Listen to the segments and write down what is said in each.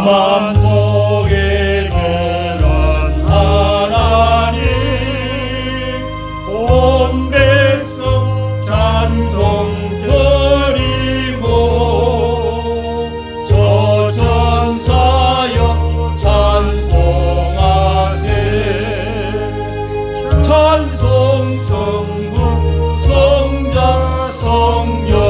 만복의 그런 하나님 온 백성 찬송 드리고 저 천사여 찬송하세 찬송 성부 성자 성령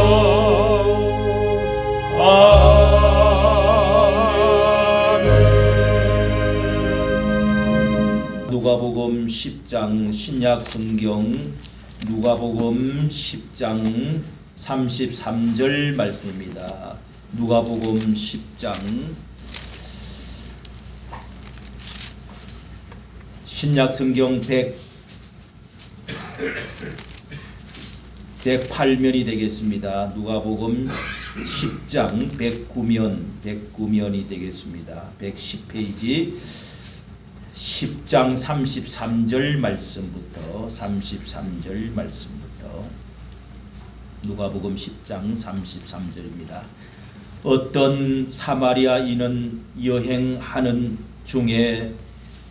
누가복음 10장 신약 성경 누가복음 10장 33절 말씀입니다. 누가복음 10장 신약 성경 108면이 되겠습니다. 누가복음 10장 109면이 되겠습니다. 110페이지 10장 33절 말씀부터 누가복음 10장 33절입니다. 어떤 사마리아인은 여행하는 중에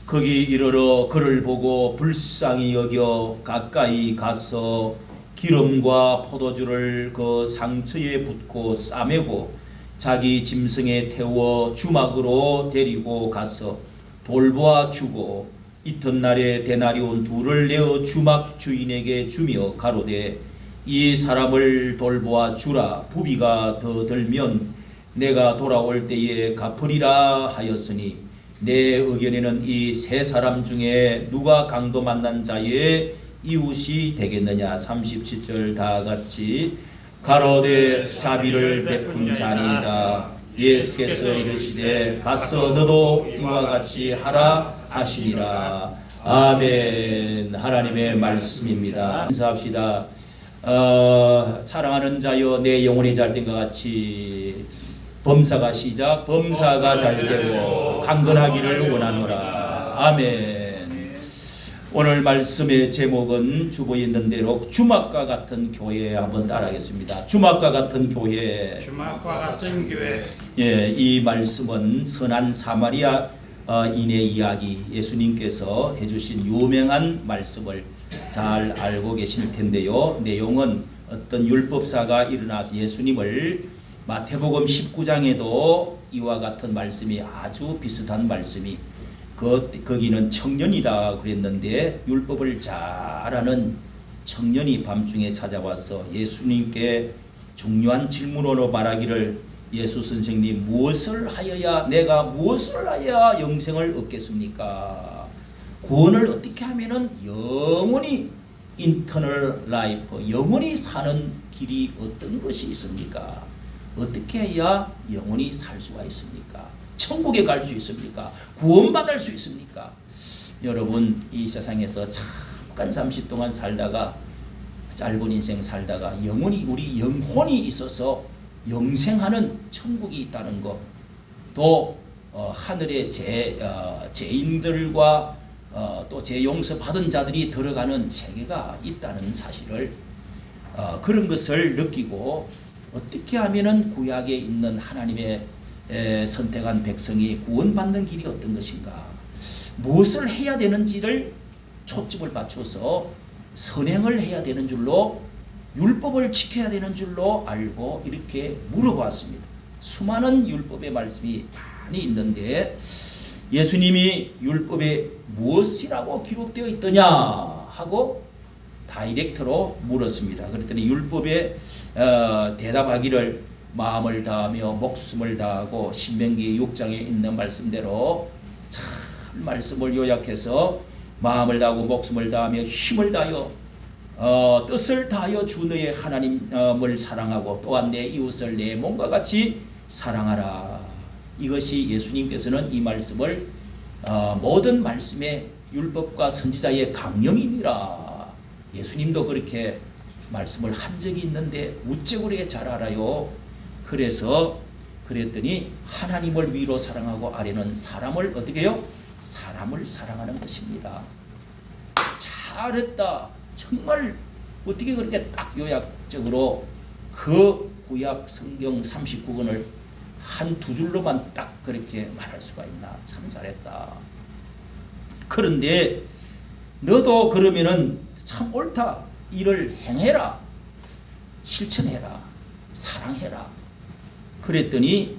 거기 이르러 그를 보고 불쌍히 여겨 가까이 가서 기름과 포도주를 그 상처에 붓고 싸매고 자기 짐승에 태워 주막으로 데리고 가서 돌보아 주고 이튿날에 데나리온 2를 내어 주막 주인에게 주며 가로되 이 사람을 돌보아 주라. 부비가 더 들면 내가 돌아올 때에 갚으리라 하였으니 내 의견에는 이 세 사람 중에 누가 강도 만난 자의 이웃이 되겠느냐. 37절 다 같이 가로되 자비를 베푼 자니이다. 예수께서 이르시되 가서 너도 이와 같이 하라 하시니라. 아멘. 하나님의 말씀입니다. 인사합시다. 사랑하는 자여 내 영혼이 잘된 것 같이 범사가 시작. 범사가 잘되고 강건하기를 원하노라. 아멘. 오늘 말씀의 제목은 주보에 있는 대로 주막과 같은 교회 한번 따라하겠습니다. 주막과 같은 교회. 주막과 같은 교회. 예, 이 말씀은 선한 사마리아인의 이야기, 예수님께서 해주신 유명한 말씀을 잘 알고 계실 텐데요. 내용은 어떤 율법사가 일어나서 예수님을 마태복음 19장에도 이와 같은 말씀이 아주 비슷한 말씀이 거기는 청년이다 그랬는데 율법을 잘 아는 청년이 밤중에 찾아와서 예수님께 중요한 질문으로 말하기를 예수 선생님 내가 무엇을 하여야 영생을 얻겠습니까? 구원을 어떻게 하면은 영원히 인터널 라이프 영원히 사는 길이 어떤 것이 있습니까? 어떻게 해야 영원히 살 수가 있습니까? 천국에 갈 수 있습니까? 구원받을 수 있습니까? 여러분 이 세상에서 잠시 동안 살다가 짧은 인생 살다가 영원히 우리 영혼이 있어서 영생하는 천국이 있다는 것, 또 하늘의 죄인들과 또 죄 용서 받은 자들이 들어가는 세계가 있다는 사실을 그런 것을 느끼고 어떻게 하면은 구약에 있는 하나님의 선택한 백성이 구원받는 길이 어떤 것인가, 무엇을 해야 되는지를 초점을 맞춰서 선행을 해야 되는 줄로 율법을 지켜야 되는 줄로 알고 이렇게 물어보았습니다. 수많은 율법의 말씀이 많이 있는데 예수님이 율법에 무엇이라고 기록되어 있더냐 하고 다이렉트로 물었습니다. 그랬더니 율법에 대답하기를 마음을 다하며 목숨을 다하고 신명기 6장에 있는 말씀대로 참 말씀을 요약해서 마음을 다하고 목숨을 다하며 힘을 다하여 뜻을 다하여 주 너의 하나님을 사랑하고 또한 내 이웃을 내 몸과 같이 사랑하라. 이것이 예수님께서는 이 말씀을 모든 말씀의 율법과 선지자의 강령이니라. 예수님도 그렇게 말씀을 한 적이 있는데 어째 그렇게 잘 알아요? 그래서 그랬더니 하나님을 위로 사랑하고 아래는 사람을 어떻게 해요? 사람을 사랑하는 것입니다. 잘했다. 정말 어떻게 그렇게 딱 요약적으로 그 구약 성경 39권을 한 두 줄로만 딱 그렇게 말할 수가 있나? 참 잘했다. 그런데 너도 그러면은 참 옳다. 이를 행해라. 실천해라. 사랑해라. 그랬더니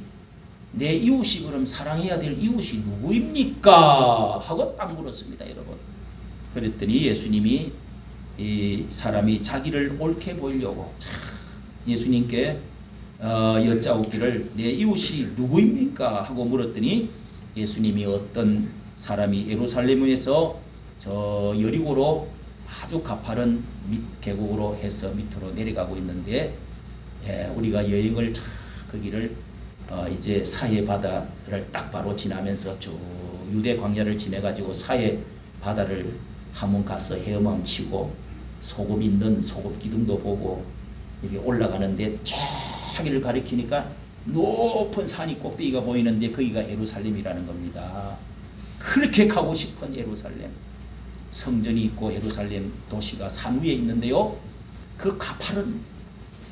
내 이웃이 그럼 사랑해야 될 이웃이 누구입니까? 하고 딱 물었습니다, 여러분. 그랬더니 예수님이 이 사람이 자기를 옳게 보이려고 예수님께 여짜오기를 내 이웃이 누구입니까? 하고 물었더니 예수님이 어떤 사람이 예루살렘에서 저 여리고로 아주 가파른 계곡으로 해서 밑으로 내려가고 있는데 우리가 여행을 거기를 이제 사해 바다를 딱 바로 지나면서 쭉 유대 광야를 지내가지고 사해 바다를 한번 가서 헤엄함 치고 소금 있는 소금 기둥도 보고 이렇게 올라가는데 저기를 가리키니까 높은 산이 꼭대기가 보이는데 거기가 예루살렘이라는 겁니다. 그렇게 가고 싶은 예루살렘. 성전이 있고 예루살렘 도시가 산 위에 있는데요. 그 가파른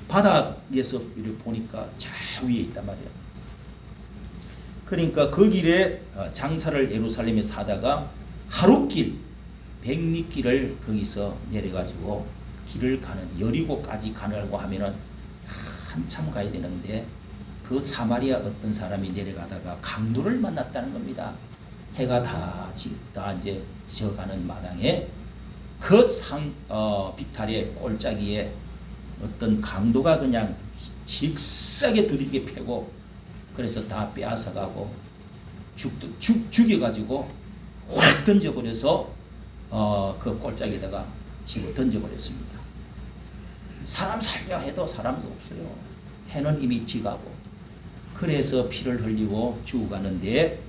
바닥에서 이렇게 보니까 저 위에 있단 말이에요. 그러니까 그 길에 장사를 예루살렘에서 하다가 하룻길 백리길을 거기서 내려가지고 길을 가는 여리고까지 가려고 하면은 한참 가야 되는데 그 사마리아 어떤 사람이 내려가다가 강도를 만났다는 겁니다. 해가 다 이제 져가는 마당에 그 비탈의 골짜기에 어떤 강도가 그냥 직사게 두들겨 패고 그래서 다 빼앗아가고 죽여가지고 확 던져버려서 그 골짜기에다가 집어 던져버렸습니다. 사람 살려 해도 사람도 없어요. 해는 이미 지가고. 그래서 피를 흘리고 죽어가는데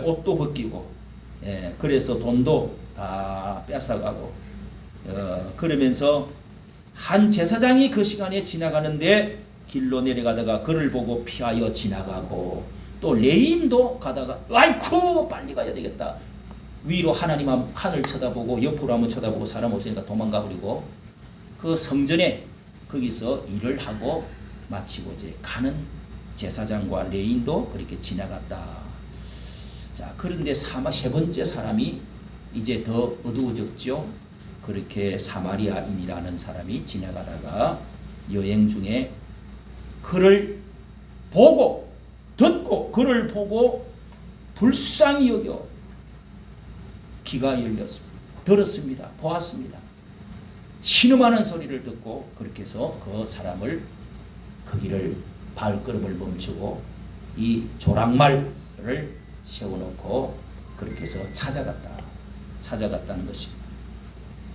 옷도 벗기고 그래서 돈도 다 뺏어가고 그러면서 한 제사장이 그 시간에 지나가는데 길로 내려가다가 그를 보고 피하여 지나가고 또 레인도 가다가 아이쿠 빨리 가야 되겠다. 위로 하나님 하늘 쳐다보고 옆으로 한번 쳐다보고 사람 없으니까 도망가 버리고 그 성전에 거기서 일을 하고 마치고 이제 가는 제사장과 레인도 그렇게 지나갔다. 자, 그런데 세 번째 사람이 이제 더 어두워졌죠. 그렇게 사마리아인이라는 사람이 지나가다가 여행 중에 그를 보고 듣고 그를 보고 불쌍히 여겨 귀가 열렸습니다. 들었습니다. 보았습니다. 신음하는 소리를 듣고 그렇게 해서 그 사람을 그 길을 발걸음을 멈추고 이 조랑말을 세워놓고 그렇게 해서 찾아갔다는 것입니다.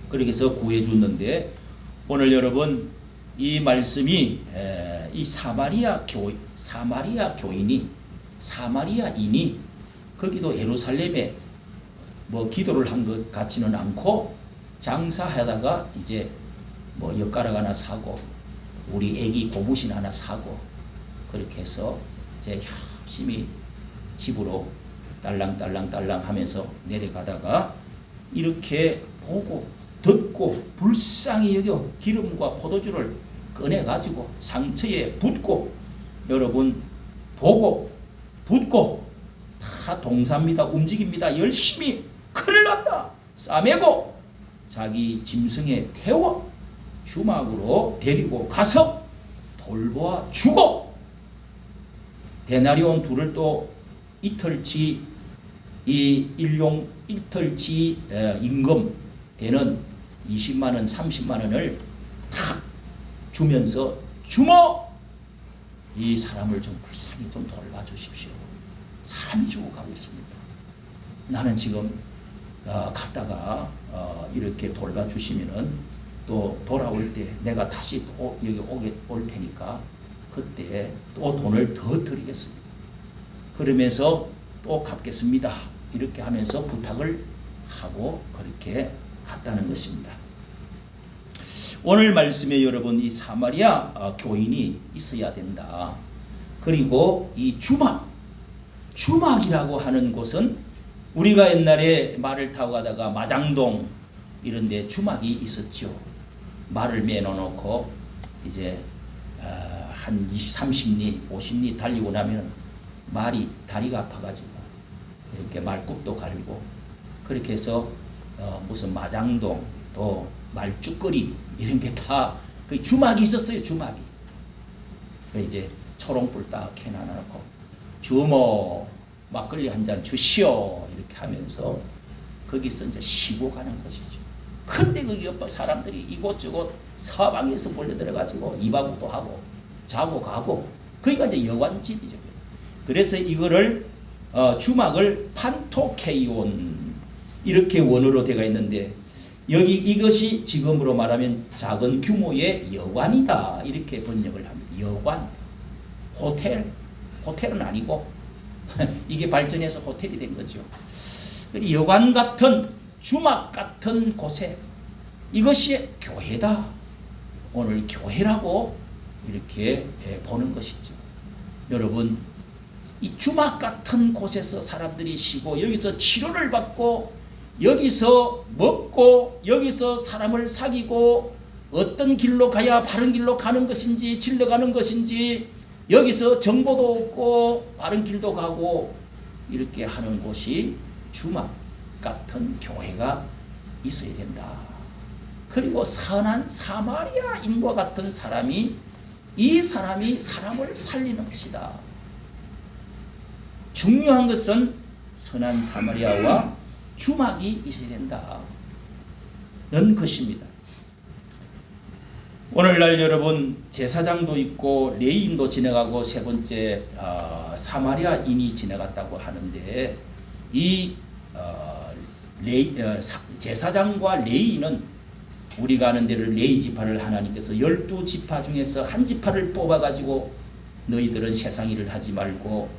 그렇게 해서 구해줬는데 오늘 여러분 이 말씀이 이 사마리아 교인이 거기도 예루살렘에 뭐 기도를 한 것 같지는 않고 장사하다가 이제 뭐 엿가락 하나 사고 우리 애기 고무신 하나 사고 그렇게 해서 이제 열심히 집으로 딸랑딸랑 하면서 내려가다가 이렇게 보고 듣고 불쌍히 여겨 기름과 포도주를 꺼내가지고 상처에 붓고 여러분 보고 붓고 다 동사입니다. 움직입니다. 열심히 큰일 났다 싸매고 자기 짐승에 태워 주막으로 데리고 가서 돌보아 주고 데나리온 둘을 또 이틀치 이 일용 이틀치 임금 되는 20만 원 30만 원을 탁 주면서 주모 이 사람을 좀 불쌍히 좀 돌봐주십시오. 사람이 죽어가고 있습니다. 나는 지금 갔다가 이렇게 돌봐주시면은 또 돌아올 때 내가 다시 또 여기 올 테니까 그때 또 돈을 더 드리겠습니다. 그러면서 또 갚겠습니다. 이렇게 하면서 부탁을 하고 그렇게 갔다는 것입니다. 오늘 말씀에 여러분 이 사마리아 교인이 있어야 된다. 그리고 이 주막이라고 하는 곳은 우리가 옛날에 말을 타고 가다가 마장동 이런 데 주막이 있었죠. 말을 매놓고 이제 한 20, 30리, 50리 달리고 나면 말이 다리가 아파가지고 이렇게 말굽도 갈고 그렇게 해서 무슨 마장동 또 말죽거리 이런 게 다 그 주막이 있었어요. 주막이. 그 이제 초롱불 딱 해놔놓고 주모 막걸리 한 잔 주시오 이렇게 하면서 거기서 이제 쉬고 가는 것이죠. 근데 그 옆에 사람들이 이곳저곳 사방에서 몰려들어가지고 이바구도 하고 자고 가고 거기가 이제 여관집이죠. 그래서 이거를 주막을 판토케이온 이렇게 원어로 되어 있는데 여기 이것이 지금으로 말하면 작은 규모의 여관이다 이렇게 번역을 합니다. 여관, 호텔은 아니고 이게 발전해서 호텔이 된 거죠. 여관 같은 주막 같은 곳에 이것이 교회다. 오늘 교회라고 이렇게 보는 것이죠. 여러분 이 주막 같은 곳에서 사람들이 쉬고 여기서 치료를 받고 여기서 먹고 여기서 사람을 사귀고 어떤 길로 가야 바른 길로 가는 것인지 질러 가는 것인지 여기서 정보도 얻고 바른 길도 가고 이렇게 하는 곳이 주막 같은 교회가 있어야 된다. 그리고 선한 사마리아인과 같은 사람이 이 사람이 사람을 살리는 것이다. 중요한 것은 선한 사마리아와 주막이 있어야 된다는 것입니다. 오늘날 여러분 제사장도 있고 레위인도 지나가고 세 번째 사마리아인이 지나갔다고 하는데 이 제사장과 레위인은 우리가 아는 대로 레위 지파를 하나님께서 12지파 중에서 한 지파를 뽑아가지고 너희들은 세상 일을 하지 말고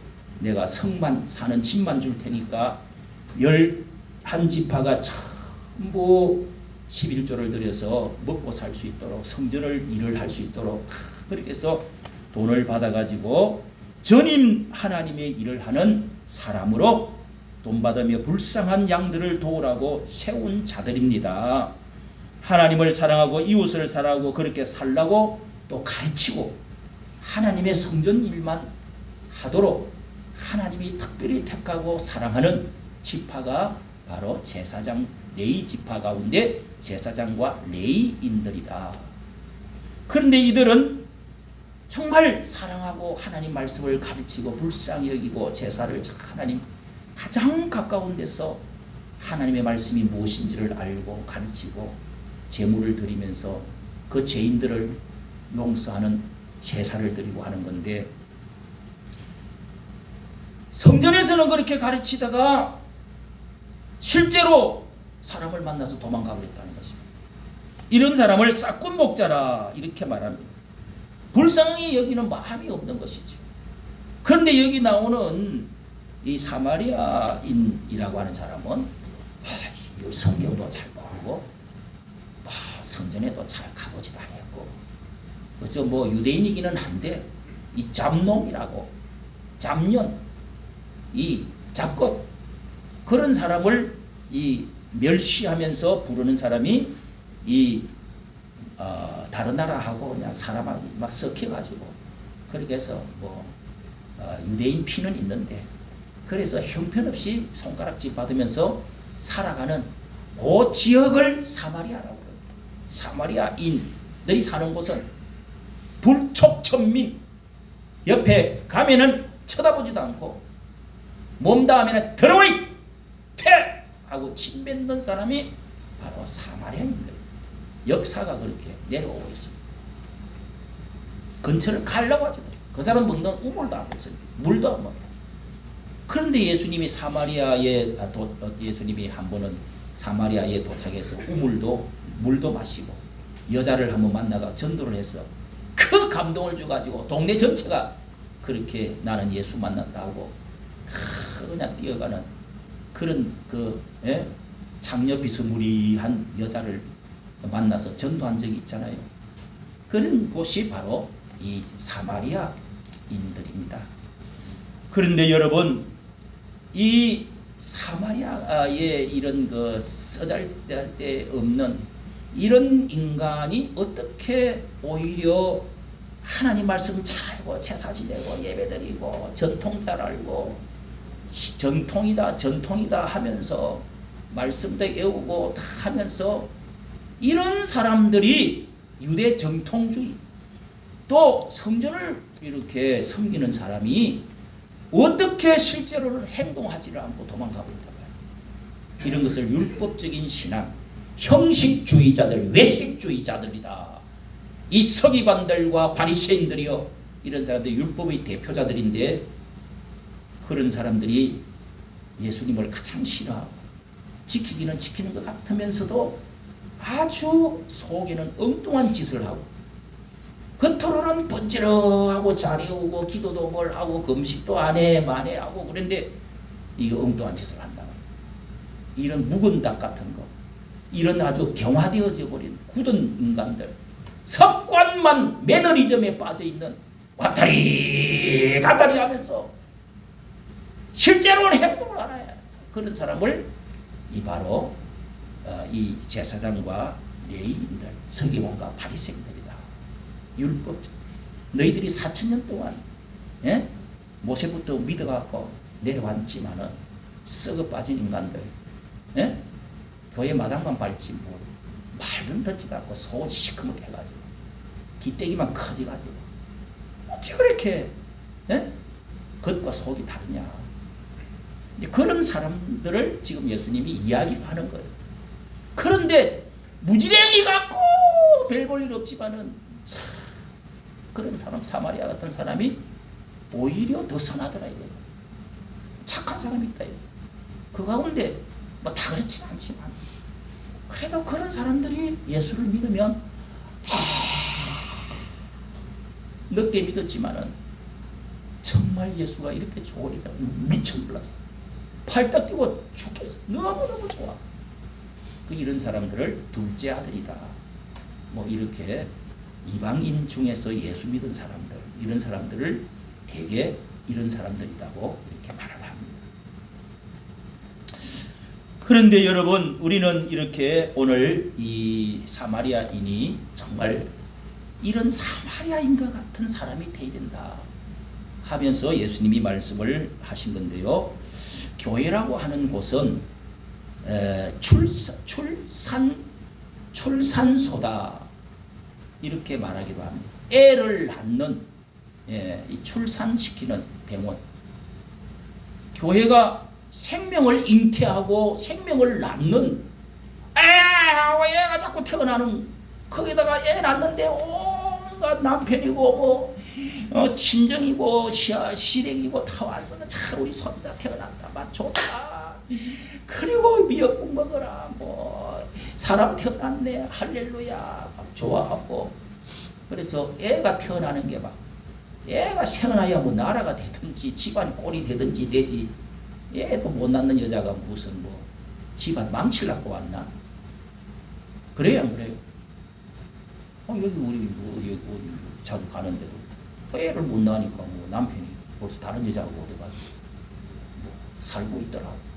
내가 성만 사는 집만 줄 테니까 11지파가 전부 11조를 들여서 먹고 살 수 있도록 성전을 일을 할 수 있도록 그렇게 해서 돈을 받아가지고 전임 하나님의 일을 하는 사람으로 돈 받으며 불쌍한 양들을 도우라고 세운 자들입니다. 하나님을 사랑하고 이웃을 사랑하고 그렇게 살라고 또 가르치고 하나님의 성전 일만 하도록 하나님이 특별히 택하고 사랑하는 지파가 바로 제사장 레위 지파 가운데 제사장과 레위인들이다. 그런데 이들은 정말 사랑하고 하나님 말씀을 가르치고 불쌍히 여기고 제사를 하나님 가장 가까운 데서 하나님의 말씀이 무엇인지를 알고 가르치고 제물을 드리면서 그 죄인들을 용서하는 제사를 드리고 하는 건데 성전에서는 그렇게 가르치다가 실제로 사람을 만나서 도망가 버렸다는 것입니다. 이런 사람을 싹군 목자라 이렇게 말합니다. 불쌍히 여기는 마음이 없는 것이죠. 그런데 여기 나오는 이 사마리아인이라고 하는 사람은 성경도 잘 모르고 성전에도 잘 가보지도 않았고 그래서 유대인이기는 한데 이 잡놈이라고 잡년 이 잡것 그런 사람을 이 멸시하면서 부르는 사람이 이 다른 나라하고 그냥 사람하고 막 섞여가지고 그렇게 해서 유대인 피는 있는데 그래서 형편없이 손가락질 받으면서 살아가는 그 지역을 사마리아라고 그래요. 사마리아인들이 사는 곳은 불촉천민 옆에 가면은 쳐다보지도 않고 몸 닿으면 더러워이 퇴 하고 침 뱉는 사람이 바로 사마리아인들. 역사가 그렇게 내려오고 있습니다. 근처를 가려고 하지 않아요. 그 사람 먹는 우물도 안 먹습니다. 물도 안 먹어요. 그런데 예수님이 예수님이 한 번은 사마리아에 도착해서 물도 마시고 여자를 한번 만나가 전도를 해서 그 감동을 줘가지고 동네 전체가 그렇게 나는 예수 만났다고 그냥 뛰어가는 그런 장녀 비스무리한 여자를 만나서 전도한 적이 있잖아요. 그런 곳이 바로 이 사마리아인들입니다. 그런데 여러분 이 사마리아의 이런 쓰잘데기 없는 이런 인간이 어떻게 오히려 하나님 말씀 잘 알고 제사 지내고 예배드리고 전통 잘 알고 전통이다 하면서 말씀도 외우고 다 하면서 이런 사람들이 유대 정통주의 또 성전을 이렇게 섬기는 사람이 어떻게 실제로는 행동하지를 않고 도망가고 있단 말이에요. 이런 것을 율법적인 신앙, 형식주의자들, 외식주의자들이다. 이 서기관들과 바리새인들이요, 이런 사람들이 율법의 대표자들인데 그런 사람들이 예수님을 가장 싫어하고 지키기는 지키는 것 같으면서도 아주 속에는 엉뚱한 짓을 하고 겉으로는 번지르하고 잘해오고 기도도 뭘 하고 금식도 안 해 만해하고 그런데 이거 엉뚱한 짓을 한다. 이런 묵은 닭 같은 거, 이런 아주 경화되어져 버린 굳은 인간들, 습관만 매너리즘에 빠져있는 왔다리 갔다리 하면서 실제로는 행동을 안 해요. 그런 사람을 이 바로 이 제사장과 레위인들, 서기관과 바리새인들이다. 율법적. 너희들이 4,000년 동안 모세부터 믿어갖고 내려왔지만은 썩어 빠진 인간들, 교회 마당만 밟지 뭐 말든 듣지도 않고 속 시커멓게 해가지고 기대기만 커져가지고 어찌 그렇게 겉과 속이 다르냐. 그런 사람들을 지금 예수님이 이야기를 하는 거예요. 그런데 무지랭이 갖고 별 볼 일 없지만은 그런 사람, 사마리아 같은 사람이 오히려 더 선하더라 이거예요. 착한 사람이 있다 이거예요. 그 가운데 뭐 다 그렇진 않지만 그래도 그런 사람들이 예수를 믿으면 늦게 믿었지만은 정말 예수가 이렇게 좋으리라 미쳐 몰랐어. 팔딱 뛰고 죽겠어. 너무너무 좋아. 그 이런 사람들을 둘째 아들이다. 뭐 이렇게 이방인 중에서 예수 믿은 사람들, 이런 사람들을 대개 이런 사람들이라고 이렇게 말을 합니다. 그런데 여러분, 우리는 이렇게 오늘 이 사마리아인이 정말 이런 사마리아인과 같은 사람이 되어야 된다 하면서 예수님이 말씀을 하신 건데요. 교회라고 하는 곳은 출산소다 이렇게 말하기도 합니다. 애를 낳는, 출산시키는 병원. 교회가 생명을 잉태하고 생명을 낳는, 애가 자꾸 태어나는, 거기다가 애 낳는데 온갖 남편이고 친정이고 시댁이고 다 와서 참 우리 손자 태어났다, 맛 좋다, 그리고 미역국 먹어라, 뭐 사람 태어났네, 할렐루야, 막 좋아하고. 그래서 애가 태어나는 게 막, 애가 태어나야 뭐 나라가 되든지 집안 꼴이 되든지 되지, 애도 못 낳는 여자가 무슨 뭐 집안 망치려고 왔나? 그래요, 안 그래요? 여기 우리 뭐 여기 자주 가는데도 애를 못 낳으니까 뭐 남편이 벌써 다른 여자하고 얻어가지고 뭐 살고 있더라고.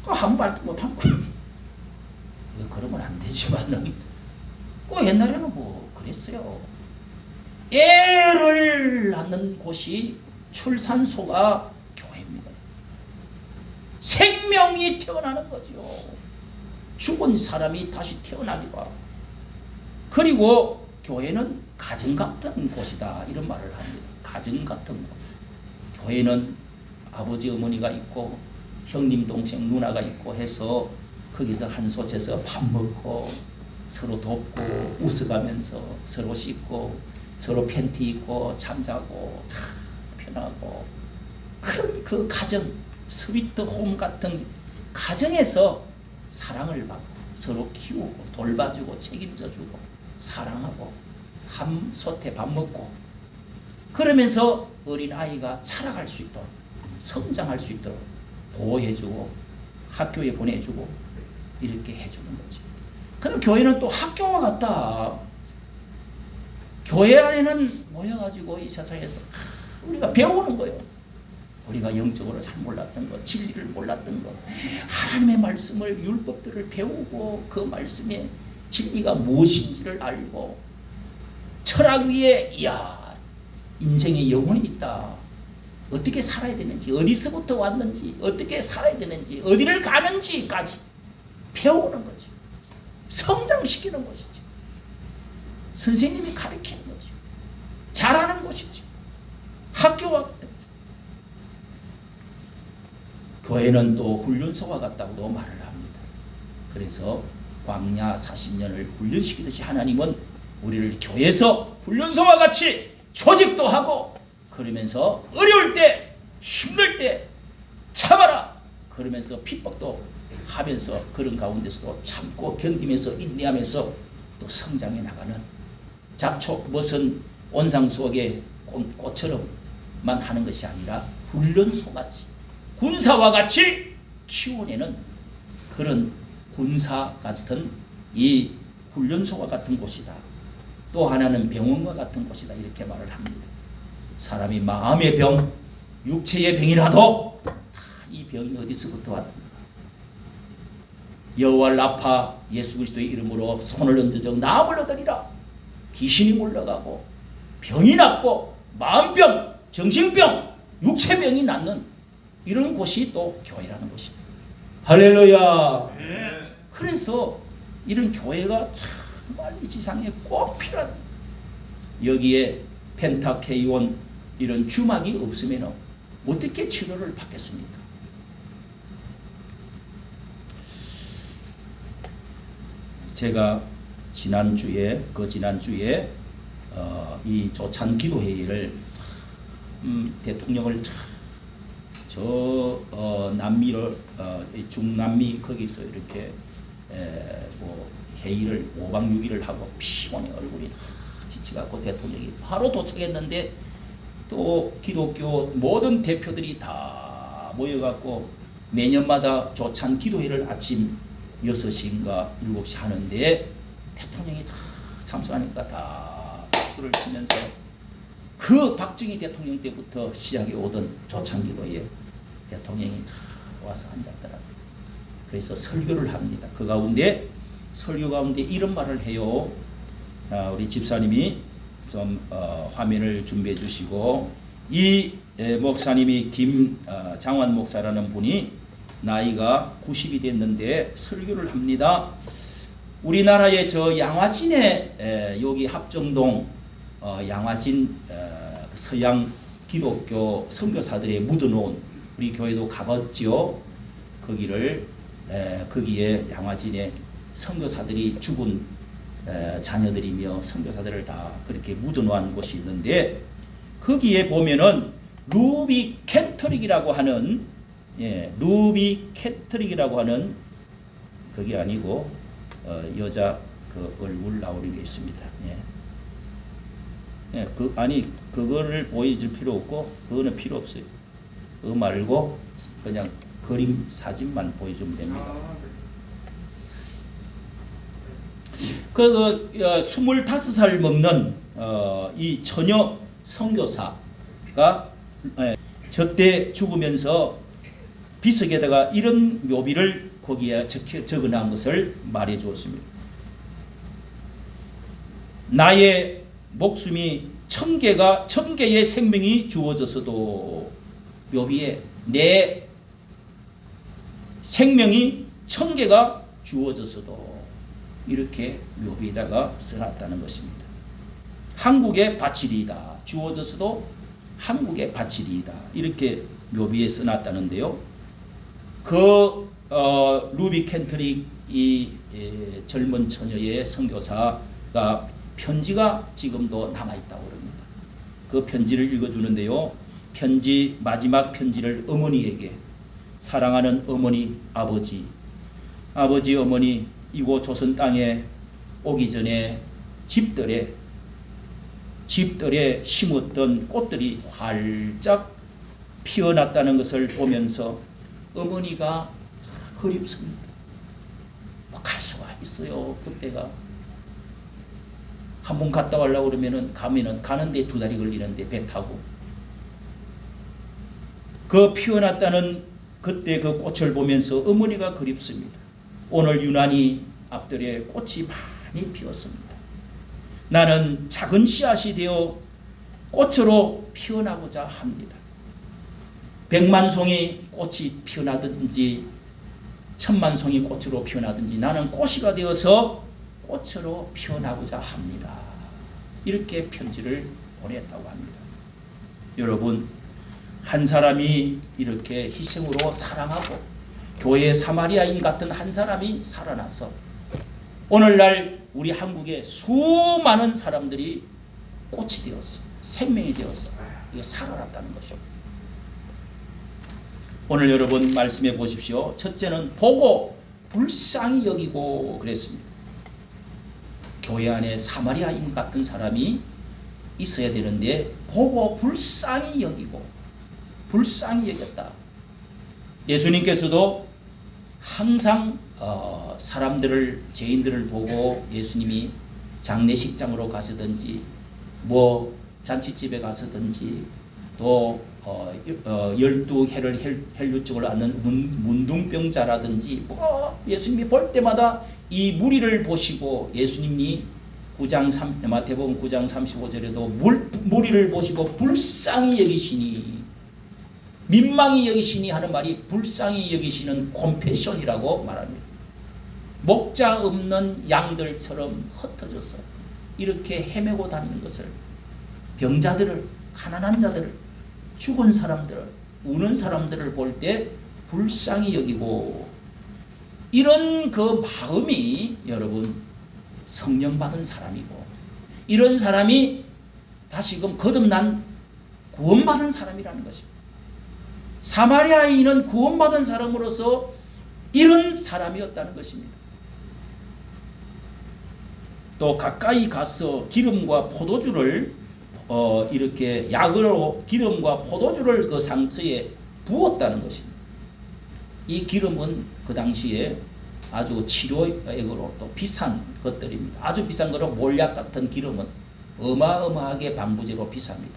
한 말도 못하고 그러면 안 되지만은 옛날에는 뭐 그랬어요. 애를 낳는 곳이 출산소가 교회입니다. 생명이 태어나는 거죠. 죽은 사람이 다시 태어나기도 하고. 그리고 교회는 가정 같은 곳이다 이런 말을 합니다. 가정 같은 곳. 교회는 아버지 어머니가 있고 형님 동생 누나가 있고 해서 거기서 한 소재서 밥 먹고 서로 돕고 웃어가면서 서로 씻고 서로 팬티 입고 잠자고 편하고, 그런 그 가정, 스위트 홈 같은 가정에서 사랑을 받고 서로 키우고 돌봐주고 책임져주고 사랑하고 한 솥에 밥 먹고 그러면서 어린아이가 자라갈 수 있도록 성장할 수 있도록 보호해주고 학교에 보내주고 이렇게 해주는 거지. 그럼 교회는 또 학교와 같다. 교회 안에는 모여가지고 이 세상에서 우리가 배우는 거예요. 우리가 영적으로 잘 몰랐던 것, 진리를 몰랐던 것, 하나님의 말씀을, 율법들을 배우고 그 말씀의 진리가 무엇인지를 알고 철학 위에 이야 인생의 영혼이 있다. 어떻게 살아야 되는지, 어디서부터 왔는지, 어떻게 살아야 되는지, 어디를 가는지까지 배우는 거지. 성장시키는 것이지. 선생님이 가르치는 거지. 잘하는 것이지. 학교와 같은 거지. 교회는 또 훈련소와 같다고도 말을 합니다. 그래서 광야 40년을 훈련시키듯이 하나님은 우리를 교회에서 훈련소와 같이 조직도 하고 그러면서 어려울 때 힘들 때 참아라 그러면서 핍박도 하면서 그런 가운데서도 참고 견디면서 인내하면서 또 성장해 나가는 잡초 멋은 온상 속의 꽃처럼만 하는 것이 아니라 훈련소같이 군사와 같이 키워내는 그런 군사 같은 이 훈련소와 같은 곳이다. 또 하나는 병원과 같은 곳이다. 이렇게 말을 합니다. 사람이 마음의 병, 육체의 병이라도 다 이 병이 어디서부터 왔는가. 여호와 라파 예수 그리스도의 이름으로 손을 얹어적 나음을 얻으리라. 귀신이 물러가고 병이 낫고 마음병, 정신병, 육체병이 낫는 이런 곳이 또 교회라는 것입니다. 할렐루야. 네. 그래서 이런 교회가 정말 이 지상에 꼭 필요한 여기에 펜타케이온 이런 주막이 없으면 어떻게 치료를 받겠습니까? 제가 지난주에 이 조찬 기도회의를 대통령을 남미를 중남미 거기서 이렇게 뭐 회의를 5박 6일을 하고 피곤해 얼굴이 다 지쳐갖고 대통령이 바로 도착했는데 또 기독교 모든 대표들이 다 모여갖고 매년마다 조찬 기도회를 아침 6시인가 7시 하는데 대통령이 다 참석하니까 다 박수를 치면서 그 박정희 대통령 때부터 시작해 오던 조찬 기도회에 대통령이 다 와서 앉았더라고요. 그래서 설교를 합니다. 그 가운데 설교 가운데 이런 말을 해요. 우리 집사님이 좀 화면을 준비해 주시고 이 목사님이 김장환 목사라는 분이 나이가 90이 됐는데 설교를 합니다. 우리나라의 저 양화진에 여기 합정동 양화진 서양 기독교 선교사들의 묻어놓은 우리 교회도 가봤죠. 거기에 양화진에 선교사들이 죽은 자녀들이며 선교사들을 다 그렇게 묻어놓은 곳이 있는데 거기에 보면은 루비 캐터릭이라고 하는 루비 캐터릭이라고 하는 그게 아니고 여자 그 얼굴 나오는 게 있습니다. 그거를 보여줄 필요 없고 그거는 필요 없어요. 그거 말고 그냥 그림 사진만 보여주면 됩니다. 25살 먹는 이 처녀 선교사가 저때 죽으면서 비석에다가 이런 묘비를 거기에 적어놓은 것을 말해 주었습니다. 나의 목숨이 1000개의 생명이 주어졌어도 묘비에 내 생명이 1000개가 주어졌어도 이렇게 묘비에다가 써놨다는 것입니다. 한국에 바치리이다. 주어졌어도 한국에 바치리이다. 이렇게 묘비에 써놨다는데요. 루비 켄트릭 이 젊은 처녀의 선교사가 편지가 지금도 남아있다고 합니다. 그 편지를 읽어주는데요. 마지막 편지를 어머니에게 사랑하는 어머니, 아버지, 어머니 이곳 조선 땅에 오기 전에 집들에 심었던 꽃들이 활짝 피어났다는 것을 보면서 어머니가 그립습니다. 뭐 갈 수가 있어요. 그때가 한 번 갔다 오려고 그러면은 가는데 2달이 걸리는데 배 타고 그 피어났다는 그때 그 꽃을 보면서 어머니가 그립습니다. 오늘 유난히 앞들에 꽃이 많이 피었습니다. 나는 작은 씨앗이 되어 꽃으로 피어나고자 합니다. 100만 송이 꽃이 피어나든지 1000만 송이 꽃으로 피어나든지 나는 꽃이가 되어서 꽃으로 피어나고자 합니다. 이렇게 편지를 보냈다고 합니다. 여러분, 한 사람이 이렇게 희생으로 사랑하고 교회의 사마리아인 같은 한 사람이 살아나서 오늘날 우리 한국의 수많은 사람들이 꽃이 되었어, 생명이 되었어, 이게 살아났다는 것이죠. 오늘 여러분 말씀해 보십시오. 첫째는 보고 불쌍히 여기고 그랬습니다. 교회 안에 사마리아인 같은 사람이 있어야 되는데 보고 불쌍히 여기고 불쌍히 여겼다. 예수님께서도 항상 사람들을, 죄인들을 보고 예수님이 장례식장으로 가시든지 뭐 잔치집에 가서든지 또 12해를 혈루증을 앓는 문둥병자라든지 뭐 예수님이 볼 때마다 이 무리를 보시고 예수님이 마태복음 9장 35절에도 무리를 보시고 불쌍히 여기시니, 민망히 여기시니 하는 말이 불쌍히 여기시는 콤패션이라고 말합니다. 목자 없는 양들처럼 흩어져서 이렇게 헤매고 다니는 것을, 병자들을, 가난한 자들을, 죽은 사람들을, 우는 사람들을 볼 때 불쌍히 여기고, 이런 그 마음이 여러분 성령 받은 사람이고, 이런 사람이 다시금 거듭난 구원받은 사람이라는 것입니다. 사마리아인은 구원받은 사람으로서 이런 사람이었다는 것입니다. 또 가까이 가서 기름과 포도주를 이렇게 약으로 기름과 포도주를 그 상처에 부었다는 것입니다. 이 기름은 그 당시에 아주 치료액으로 또 비싼 것들입니다. 아주 비싼 거는 몰약 같은 기름은 어마어마하게 방부제로 비쌉니다.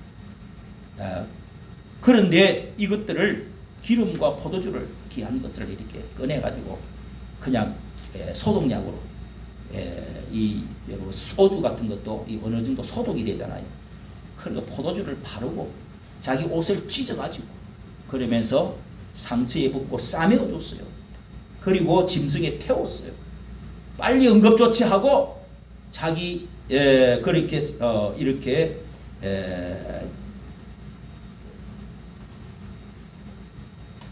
그런데 이것들을 기름과 포도주를 귀한 것을 이렇게 꺼내가지고 그냥 소독약으로, 이 소주 같은 것도 어느 정도 소독이 되잖아요. 그러니까 포도주를 바르고 자기 옷을 찢어가지고 그러면서 상처에 붓고 싸매어 줬어요. 그리고 짐승에 태웠어요. 빨리 응급조치하고 자기 그렇게 이렇게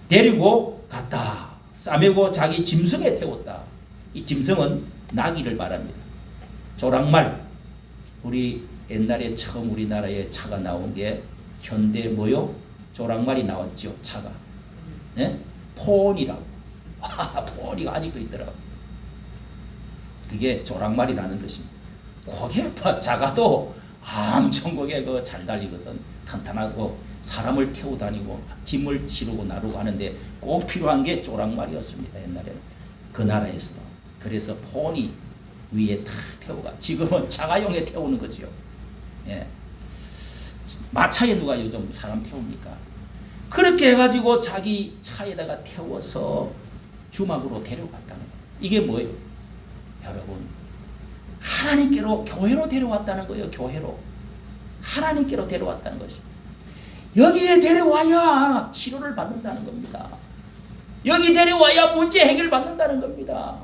데리고 갔다. 싸매고 자기 짐승에 태웠다. 이 짐승은 나귀를 말합니다. 조랑말, 우리 옛날에 처음 우리나라에 차가 나온 게 현대 뭐요? 조랑말이 나왔죠. 차가. 네? 폰이라고. 폰이가 아직도 있더라고. 그게 조랑말이라는 뜻입니다. 그게 작아도 엄청 그게 잘 달리거든. 탄탄하고 사람을 태워 다니고 짐을 치르고 나르고 하는데 꼭 필요한 게 조랑말이었습니다. 옛날에는 그 나라에서도. 그래서 폰이 위에 탁 태워가. 지금은 자가용에 태우는 거지요. 예. 마차에 누가 요즘 사람 태웁니까? 그렇게 해가지고 자기 차에다가 태워서 주막으로 데려갔다는 거예요. 이게 뭐예요? 여러분, 하나님께로, 교회로 데려왔다는 거예요. 교회로. 하나님께로 데려왔다는 것입니다. 여기에 데려와야 치료를 받는다는 겁니다. 여기 데려와야 문제 해결 받는다는 겁니다.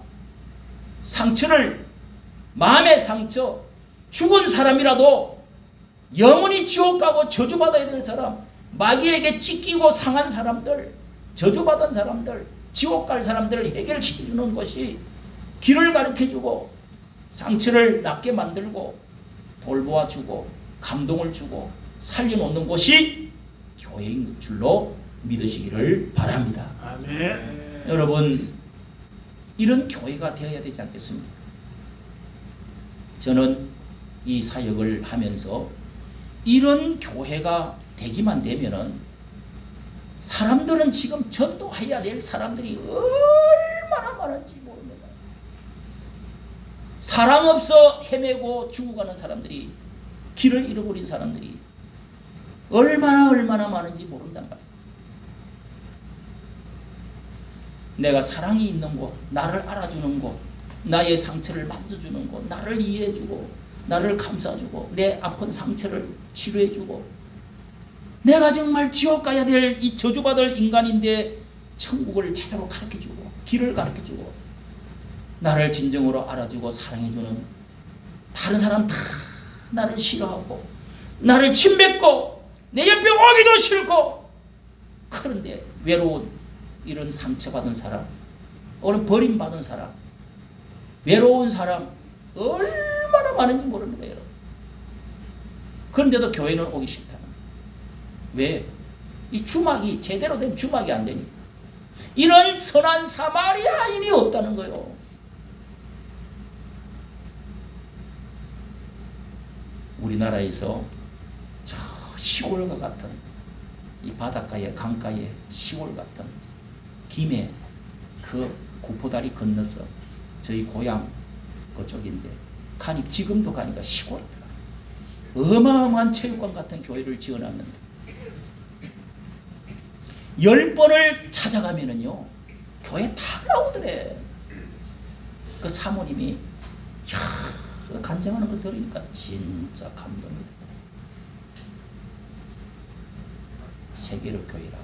상처를, 마음의 상처, 죽은 사람이라도 영원히 지옥 가고 저주받아야 될 사람, 마귀에게 찢기고 상한 사람들, 저주받은 사람들, 지옥 갈 사람들을 해결시켜주는 것이, 길을 가르쳐주고 상처를 낫게 만들고 돌보아주고 감동을 주고 살려놓는 곳이 교회인 줄로 믿으시기를 바랍니다. 아멘. 여러분, 이런 교회가 되어야 되지 않겠습니까? 저는 이 사역을 하면서 이런 교회가 되기만 되면은, 사람들은 지금 전도해야 될 사람들이 얼마나 많은지 모릅니다. 사랑 없어 헤매고 죽어가는 사람들이, 길을 잃어버린 사람들이 얼마나 많은지 모른단 말이에요. 내가 사랑이 있는 곳, 나를 알아주는 곳, 나의 상처를 만져주는 곳, 나를 이해해주고 나를 감싸주고 내 아픈 상처를 치료해주고 내가 정말 지옥 가야 될 이 저주받을 인간인데 천국을 제대로 가르쳐주고 길을 가르쳐주고 나를 진정으로 알아주고 사랑해주는 다른 사람 다 나를 싫어하고 나를 침뱉고 내 옆에 오기도 싫고 그런데 외로운 이런 상처받은 사람 오늘 버림받은 사람 외로운 사람 얼마나 많은지 모르는 거예요. 그런데도 교회는 오기 싫다는 거예요. 왜? 이 주막이 제대로 된 주막이 안 되니까. 이런 선한 사마리아인이 없다는 거예요. 우리나라에서 저 시골과 같은 이 바닷가에 강가에 시골 같은 김해 그 구포다리 건너서 저희 고향 그쪽인데 가니 지금도 가니까 시골이더라. 어마어마한 체육관 같은 교회를 지어놨는데 10번을 찾아가면은요 교회 다 나오더래. 그 사모님이 야, 간증하는 걸 들으니까 진짜 감동이다. 세계로 교회라.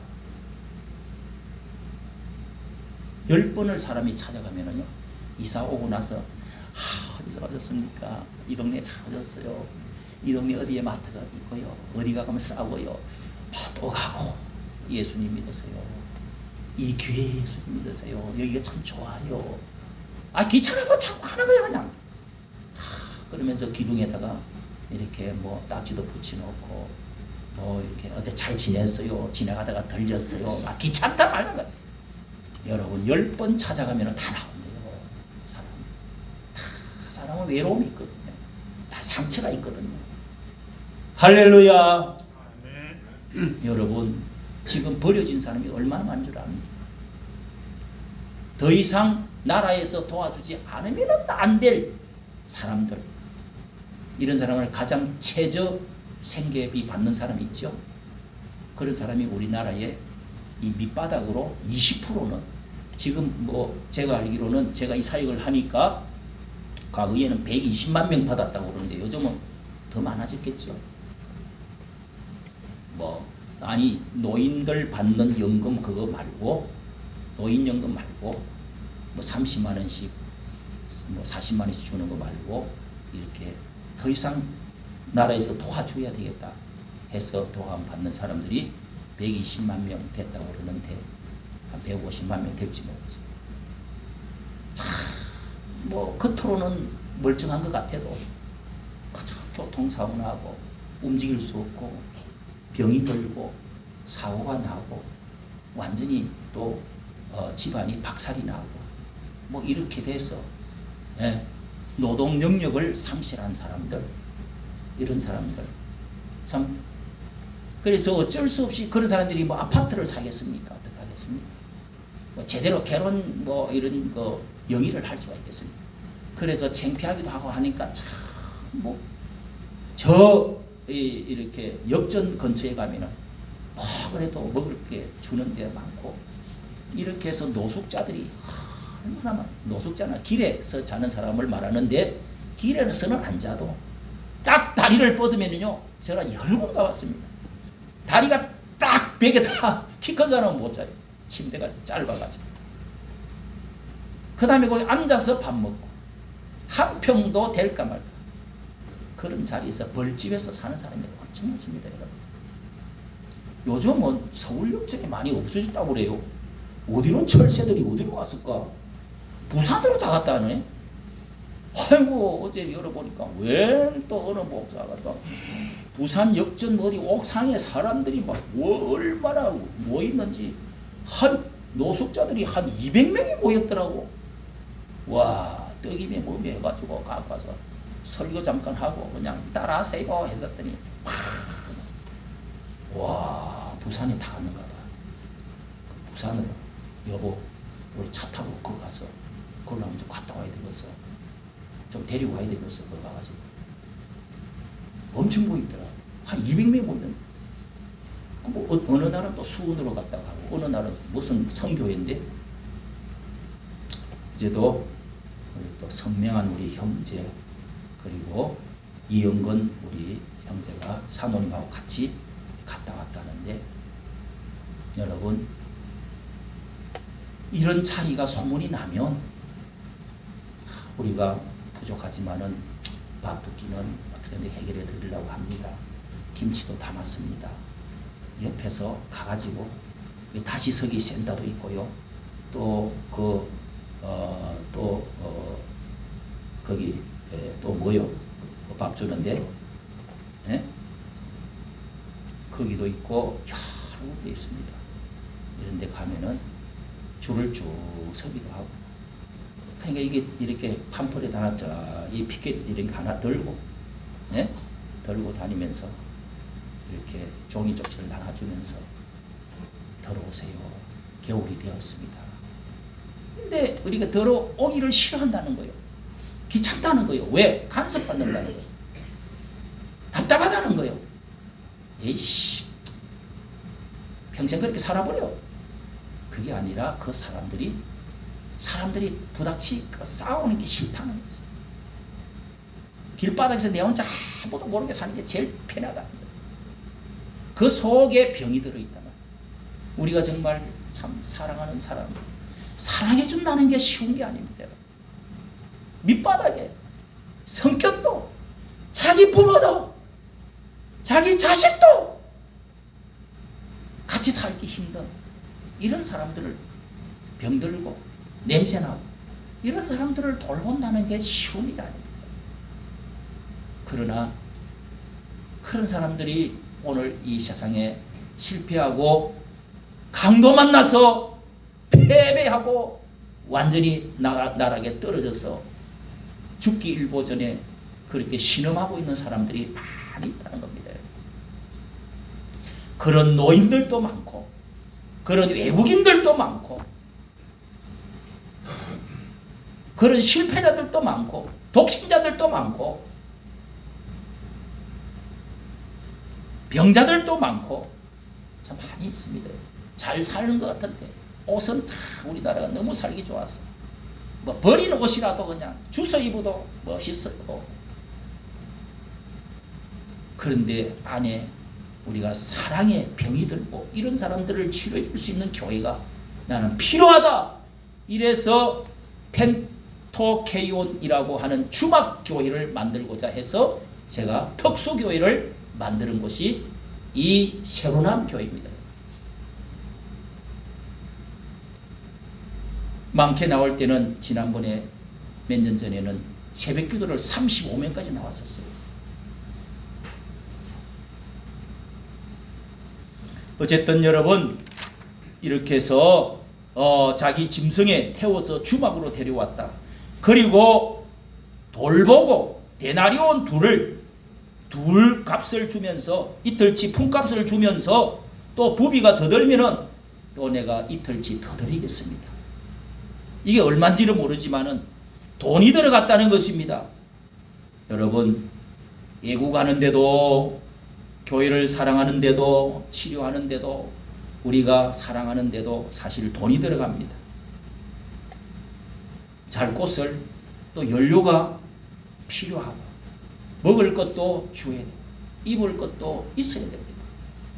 10번을 사람이 찾아가면은요 이사 오고 나서 어디서 오셨습니까? 이 동네 잘 오셨어요. 이 동네 어디에 마트가 있고요. 어디가 가면 싸고요. 또 가고 예수님 믿으세요. 이 교회 예수님 믿으세요. 여기가 참 좋아요. 귀찮아서 자꾸 가는 거예요 그냥. 그러면서 기둥에다가 이렇게 뭐 딱지도 붙여놓고 또 이렇게 어디 잘 지냈어요. 지나가다가 들렸어요. 귀찮다 말는 거예요. 여러분 10번 찾아가면 다 나온대요. 사람은 외로움이 있거든요. 다 상처가 있거든요. 할렐루야. 여러분 지금 버려진 사람이 얼마나 많은 줄 압니까? 더 이상 나라에서 도와주지 않으면 안 될 사람들, 이런 사람을 가장 최저 생계비 받는 사람이 있죠. 그런 사람이 우리나라의 이 밑바닥으로 20%는 지금 뭐 제가 알기로는 제가 이 사역을 하니까 과거에는 120만 명 받았다고 그러는데 요즘은 더 많아졌겠죠. 노인들 받는 연금 그거 말고 노인연금 말고 뭐 30만 원씩 뭐 40만 원씩 주는 거 말고 이렇게 더 이상 나라에서 도와줘야 되겠다 해서 도움 받는 사람들이 120만 명 됐다고 그러는데 한 150만 명 될지 모르죠. 뭐 겉으로는 멀쩡한 것 같아도 그저 교통사고 나고 움직일 수 없고 병이 들고 사고가 나고 완전히 또 집안이 박살이 나고 뭐 이렇게 돼서 노동 능력을 상실한 사람들, 이런 사람들 참 그래서 어쩔 수 없이 그런 사람들이 뭐 아파트를 사겠습니까? 어떻게 하겠습니까? 뭐 제대로 결혼 뭐 이런 거 영위를 할 수가 있겠습니까? 그래서 창피하기도 하고 하니까 참 뭐 이렇게 역전 근처에 가면은 뭐 그래도 먹을 게 주는 데 많고 이렇게 해서 노숙자들이 얼마나 많아. 노숙자나 길에서 자는 사람을 말하는데 길에서는 안 자도 딱 다리를 뻗으면요 제가 여러 번 가봤습니다. 다리가 딱 벽에 다 키 큰 사람은 못 자요. 침대가 짧아가지고. 그 다음에 거기 앉아서 밥 먹고 한 평도 될까 말까 그런 자리에서 벌집에서 사는 사람이 엄청 많습니다. 여러분. 요즘은 서울역 쪽에 많이 없어졌다고 그래요. 어디로 철새들이 어디로 갔을까? 부산으로 다 갔다 하네. 아이고 어제 열어보니까 왜 또 어느 목사가 또 부산 역전 어디 옥상에 사람들이 막 얼마나 모였는지 한 노숙자들이 한 200명이 모였더라고. 와 떡임에 몸에 해가지고 갖고 와서 설교 잠깐 하고 그냥 따라하세요 했었더니 와 부산에 다 갔는가 봐. 그 부산으로 여보 우리 차 타고 거기 가서 거기로 좀 갔다 와야 되겠어. 좀 데리고 와야 되겠어. 거기 가가지고 엄청 모이더라. 한 200명 모이는. 뭐 어느 날은 또 수원으로 갔다 가고 어느 날은 무슨 성교회인데 이제도 우리 또 선명한 우리 형제 그리고 이영건 우리 형제가 사모님하고 같이 갔다 왔다는데, 여러분 이런 자리가 소문이 나면 우리가 부족하지만은 밥 두 끼는 어떻게든 해결해 드리려고 합니다. 김치도 담았습니다. 옆에서 가가지고 다시 서기 센터도 있고요. 또 거기 또 뭐요? 밥 주는데, 예? 거기도 있고 여러 군데 있습니다. 이런 데 가면은 줄을 쭉 서기도 하고, 그러니까 이게 이렇게 팜플렛 하나 이 피켓 이런 거 하나 들고, 예? 들고 다니면서 이렇게 종이 쪽지를 나눠주면서 들어오세요. 겨울이 되었습니다. 근데 우리가 들어오기를 싫어한다는 거예요. 귀찮다는 거예요. 왜? 간섭받는다는 거예요. 답답하다는 거예요. 에이씨, 평생 그렇게 살아버려. 그게 아니라 그 사람들이 부닥치 싸우는 게 싫다는 거지. 길바닥에서 내 혼자 아무도 모르게 사는 게 제일 편하다는 거예요. 그 속에 병이 들어있다는 거예요. 우리가 정말 참 사랑하는 사람, 사랑해준다는 게 쉬운 게 아닙니다. 밑바닥에 성격도, 자기 부모도, 자기 자식도 같이 살기 힘든 이런 사람들을, 병들고 냄새나고 이런 사람들을 돌본다는 게 쉬운 일이 아닙니다. 그러나 그런 사람들이 오늘 이 세상에 실패하고 강도 만나서 패배하고 완전히 나락에 떨어져서 죽기 일보 전에 그렇게 신음하고 있는 사람들이 많이 있다는 겁니다. 그런 노인들도 많고, 그런 외국인들도 많고, 그런 실패자들도 많고, 독신자들도 많고, 병자들도 많고, 참 많이 있습니다. 잘 사는 것 같은데 옷은 다 우리나라가 너무 살기 좋아서 뭐 버린 옷이라도 그냥 주워 입어도 멋있어요. 그런데 안에 우리가 사랑의 병이 들고 이런 사람들을 치료해 줄 수 있는 교회가 나는 필요하다. 이래서 펜토케이온이라고 하는 주막교회를 만들고자 해서 제가 특수교회를 만드는 곳이 이 새로남 교회입니다. 많게 나올 때는 지난번에 몇 년 전에는 새벽 기도를 35명까지 나왔었어요. 어쨌든 여러분, 이렇게 해서 자기 짐승에 태워서 주막으로 데려왔다. 그리고 돌보고 데나리온 둘 값을 주면서, 이틀치 품값을 주면서, 또 부비가 더 들면은 또 내가 이틀치 더 드리겠습니다. 이게 얼마인지는 모르지만은 돈이 들어갔다는 것입니다. 여러분, 애국하는데도, 교회를 사랑하는데도, 치료하는데도, 우리가 사랑하는데도 사실 돈이 들어갑니다. 잘 곳을, 또 연료가 필요하고, 먹을 것도 줘야 돼요. 입을 것도 있어야 됩니다.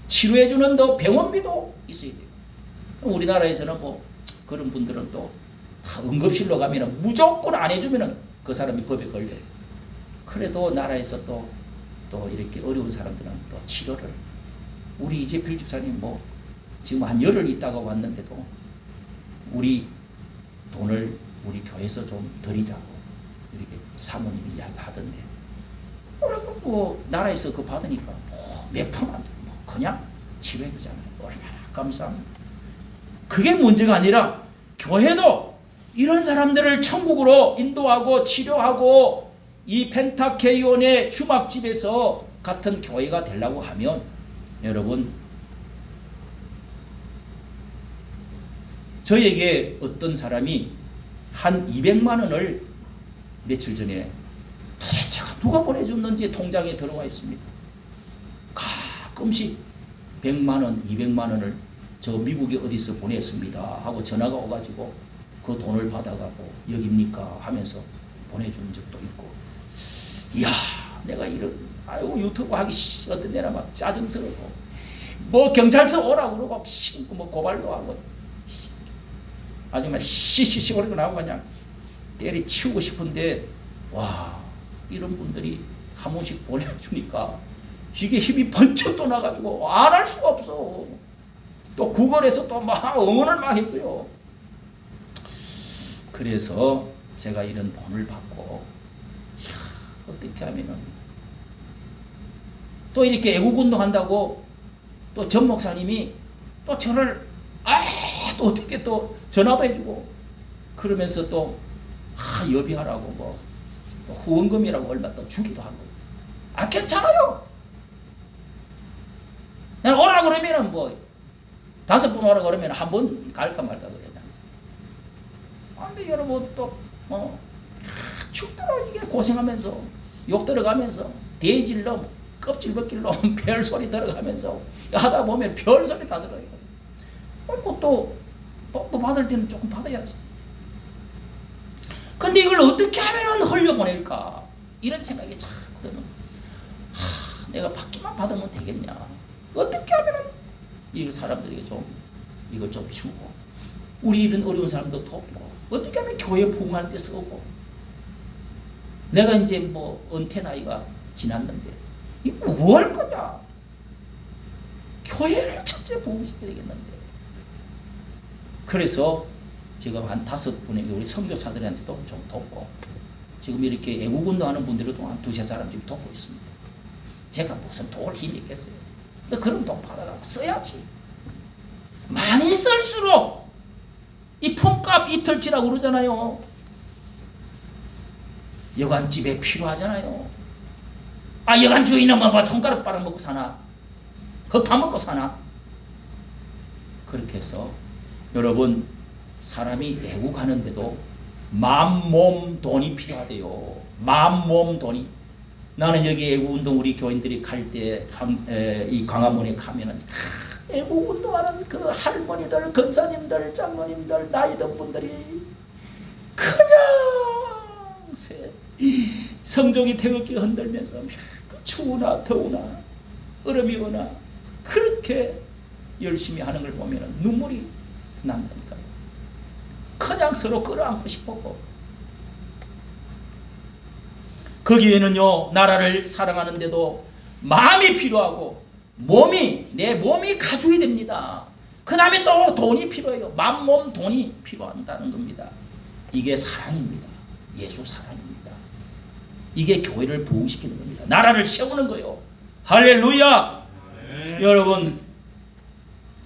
치료해주는 더 병원비도 있어야 돼요. 우리나라에서는 뭐 그런 분들은 또 응급실로 가면 무조건 안 해주면 그 사람이 법에 걸려요. 그래도 나라에서 또 이렇게 어려운 사람들은 또 치료를, 우리 이재필 집사님 뭐 지금 한 열흘 있다가 왔는데도 우리 돈을 우리 교회에서 좀 드리자고 이렇게 사모님이 이야기하던데, 뭐 나라에서 그 받으니까 뭐 몇 푼 안 들고 그냥 치료해 주잖아요. 얼마나 감사합니다. 그게 문제가 아니라 교회도 이런 사람들을 천국으로 인도하고 치료하고 이 펜타케이온의 주막집에서 같은 교회가 되려고 하면, 여러분, 저에게 어떤 사람이 한 200만 원을 며칠 전에 도대체 누가 보내줬는지 통장에 들어와 있습니다. 가끔씩 100만 원, 200만 원을 저 미국에 어디서 보냈습니다 하고 전화가 오가지고 그 돈을 받아가고 여깁니까 하면서 보내준 적도 있고, 이야, 내가 이런 아이고 유튜브 하기 어떤 데나 막 짜증스럽고 뭐 경찰서 오라고 그러고 신고 뭐 고발도 하고 아주 막 시시시 거리고 나오고 그냥 때리치우고 싶은데 와 이런 분들이 한 번씩 보내주니까 이게 힘이 번쩍 또 나가지고 안 할 수가 없어. 또 구걸해서 또 막 응원을 막 해줘요. 그래서 제가 이런 돈을 받고 어떻게 하면은 또 이렇게 애국운동 한다고 또 전 목사님이 또 저를 또 어떻게 또 전화도 해주고 그러면서 또 여비하라고 뭐 또 후원금이라고 얼마 또 주기도 하고 괜찮아요. 난 오라 그러면은 뭐 5번 오라 그러면 한 번 갈까 말까 그래. 근데 여러분 또 죽도록 이게 고생하면서 욕 들어가면서 대질로 껍질 벗길로 별소리 들어가면서 하다 보면 별소리 다 들어요. 또 받을 때는 조금 받아야지. 근데 이걸 어떻게 하면 흘려보낼까 이런 생각이 자꾸 드는 내가 받기만 받으면 되겠냐, 어떻게 하면 이 사람들에게 좀 이걸 좀 주고 우리 이런 어려운 사람도 돕고 어떻게 하면 교회 부흥할 때 쓰고 내가 이제 뭐 은퇴 나이가 지났는데 이거 뭐 할 거냐, 교회를 첫째 부흥시켜야 되겠는데. 그래서 지금 한 5분의 우리 선교사들한테도 좀 돕고 지금 이렇게 애국운동하는 분들도 한 2-3사람 지금 돕고 있습니다. 제가 무슨 도울 힘이 있겠어요. 그런 돈 받아가고 써야지. 많이 쓸수록 이 품값 이틀치라고 그러잖아요. 여관집에 필요하잖아요. 여관 주인은 뭐 손가락 빨아먹고 사나? 흙 파먹고 사나? 그렇게 해서 여러분 사람이 애국하는데도 마음, 몸, 돈이 필요하대요. 마음, 몸, 돈이. 나는 여기 애국운동 우리 교인들이 갈 때 이 광화문에 가면은 애국운동하는 그 할머니들, 권사님들, 장로님들, 나이 든 분들이 그냥 성종이 태극기 흔들면서 추우나 더우나 얼음이 오나 그렇게 열심히 하는 걸 보면 눈물이 난다니까요. 그냥 서로 끌어안고 싶었고 거기에는요 나라를 사랑하는데도 마음이 필요하고 내 몸이 가져야 됩니다. 그 다음에 또 돈이 필요해요. 마음, 몸, 돈이 필요한다는 겁니다. 이게 사랑입니다. 예수 사랑입니다. 이게 교회를 부흥시키는 겁니다. 나라를 세우는 거예요. 할렐루야. 여러분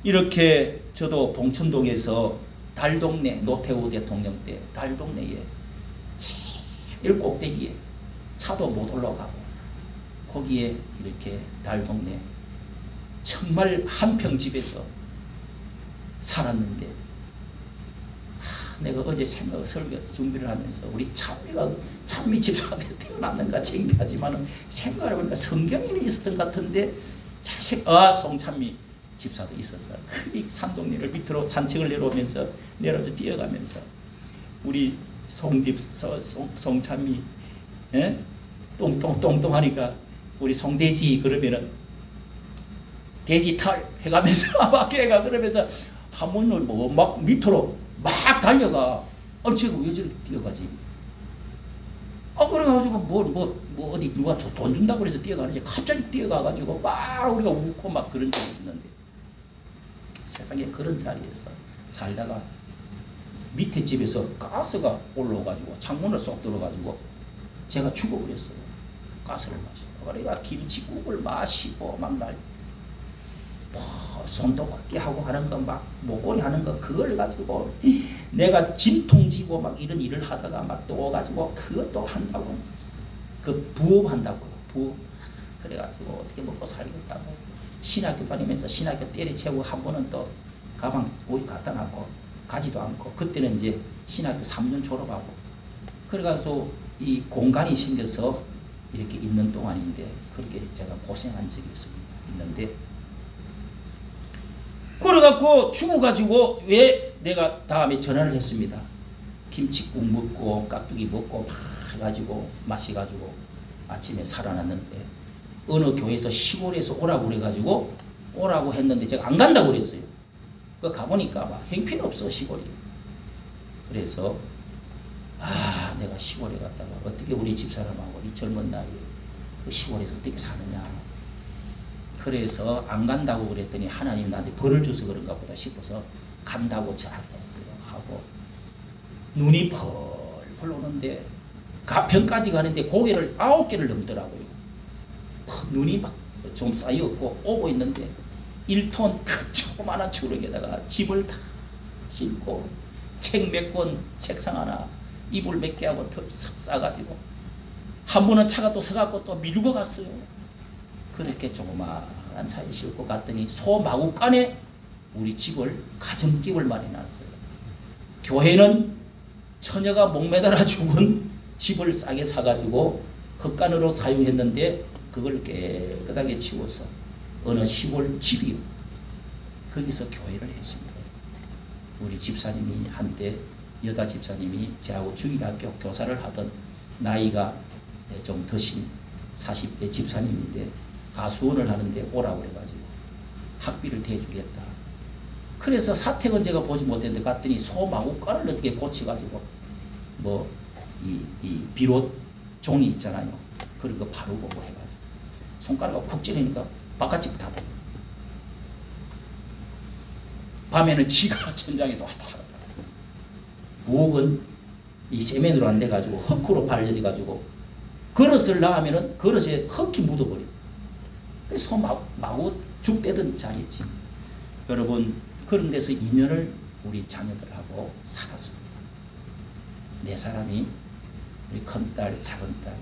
이렇게 저도 봉천동에서 달동네 노태우 대통령 때 달동네에 제일 꼭대기에 차도 못 올라가고 거기에 이렇게 달동네 정말 한평 집에서 살았는데 내가 어제 설교 준비를 하면서 우리 찬미 집사가 태어났는가 창피하지만 생각을 해보니까 성경에는 있었던 것 같은데 송찬미 집사도 있었어. 이 산동네를 밑으로 산책을 내려오면서 뛰어가면서 우리 송찬미 똥똥하니까 우리 송돼지 그러면은 돼지털 해가면서 막 걔가 그러면서 한문을 막 밑으로 막 달려가. 제가 왜 저렇게 뛰어가지? 그래가지고 뭐 어디 누가 돈 준다고 그래서 뛰어가는지 갑자기 뛰어가가지고 막 우리가 웃고 막 그런 적이 있었는데 세상에 그런 자리에서 살다가 밑에 집에서 가스가 올라와가지고 창문을 쏙 들어가지고 제가 죽어버렸어요. 가스를 마시고. 그러니까 김치국을 마시고 막 손톱깎이 하고 하는 거 막 목걸이 하는 거 그걸 가지고 내가 진통 지고 막 이런 일을 하다가 막 또 가지고 그것도 한다고 그 부업한다고요. 부업. 그래가지고 어떻게 먹고 살겠다고 신학교 다니면서 신학교 때려치우고 한 번은 또 가방 옷 갖다 놨고 가지도 않고 그때는 이제 신학교 3년 졸업하고 그래가지고 이 공간이 생겨서 이렇게 있는 동안인데 그렇게 제가 고생한 적이 있는데 그래갖고 죽어가지고 왜 내가 다음에 전화를 했습니다. 김치국 먹고 깍두기 먹고 막 해가지고 마셔가지고 아침에 살아났는데 어느 교회에서 시골에서 오라고 그래가지고 오라고 했는데 제가 안 간다고 그랬어요. 그 가보니까 막 행필 없어 시골이. 그래서 내가 시골에 갔다가 어떻게 우리 집사람하고 이 젊은 나이에 그 시골에서 어떻게 사느냐. 그래서 안 간다고 그랬더니 하나님 나한테 벌을 줘서 그런가 보다 싶어서 간다고 전화했어요. 하고 눈이 펄펄 오는데 가평까지 가는데 고개를 9개를 넘더라고요. 눈이 막 좀 쌓여있고 오고 있는데 1톤 그 조그마한 주렁에다가 집을 다 싣고 책 몇 권, 책상 하나, 이불 몇 개 하고 턱 싸가지고 한 번은 차가 또 서갖고 또 밀고 갔어요. 그렇게 조그마한 차에 싣고 갔더니 소마구간에 우리 집을 가정집을 마련했어요. 교회는 처녀가 목매달아 죽은 집을 싸게 사가지고 헛간으로 사용했는데 그걸 깨끗하게 치워서 어느 시골 집이요. 거기서 교회를 했습니다. 우리 집사님이 한때 여자 집사님이 저하고 주일학교 교사를 하던 나이가 좀 드신 40대 집사님인데 가수원을 하는데 오라고 그래가지고 학비를 대주겠다. 그래서 사택은 제가 보지 못했는데 갔더니 소마구간을 어떻게 고쳐가지고 뭐 이 비롯 종이 있잖아요. 그런 거 바르고 뭐 해가지고 손가락을 쿡 찌르니까 바깥집 다 보여. 밤에는 지가 천장에서 왔다 갔다. 부엌은 이 세면으로 안 돼가지고 흙으로 발려져가지고 그릇을 놔하면은 그릇에 흙이 묻어버려. 그래서 소마구 죽 떼던 자리지. 여러분 그런 데서 2년을 우리 자녀들하고 살았습니다. 네 사람이 우리 큰딸, 작은딸,